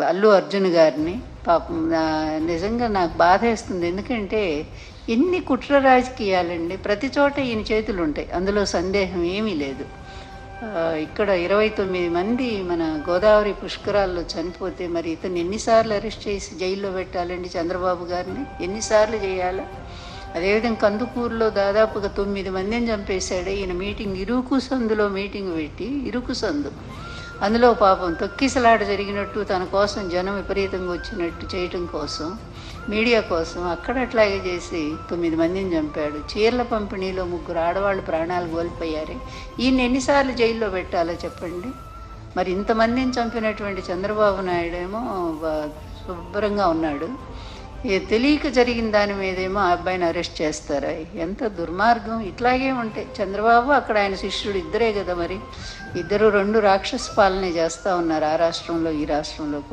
అల్లు అర్జున్ గారిని. పాపం నిజంగా నాకు బాధేస్తుంది. ఎందుకంటే ఎన్ని కుట్ర రాజకీయాలండి. ప్రతి చోట ఈయన చేతులు ఉంటాయి, అందులో సందేహం ఏమీ లేదు. ఇక్కడ 29 మంది మన గోదావరి పుష్కరాల్లో చనిపోతే మరి ఇతను ఎన్నిసార్లు అరెస్ట్ చేసి జైల్లో పెట్టాలండి చంద్రబాబు గారిని? ఎన్నిసార్లు చేయాలా? అదేవిధంగా కందుకూరులో దాదాపుగా 9 మందిని చంపేశాడు ఈయన. ఇరుకు సందులో మీటింగ్ పెట్టి, ఇరుకు సందు, అందులో పాపం తొక్కిసలాట జరిగినట్టు తన కోసం జనం విపరీతంగా వచ్చినట్టు చేయటం కోసం, మీడియా కోసం అక్కడ అట్లాగే చేసి 9 మందిని చంపాడు. చీరల పంపిణీలో 3 ఆడవాళ్ళు ప్రాణాలు కోల్పోయారు. ఈయన ఎన్నిసార్లు జైల్లో పెట్టాలో చెప్పండి? మరి ఇంతమందిని చంపినటువంటి చంద్రబాబు నాయుడు ఏమో శుభ్రంగా ఉన్నాడు. తెలియక జరిగిన దాని మీదేమో ఆ అబ్బాయిని అరెస్ట్ చేస్తారా? ఎంత దుర్మార్గం! ఇట్లాగే ఉంటాయి. చంద్రబాబు అక్కడ ఆయన శిష్యుడు ఇద్దరే కదా, మరి ఇద్దరు 2 రాక్షస పాలన చేస్తూ ఉన్నారు, ఆ రాష్ట్రంలో ఈ రాష్ట్రంలో కూడా.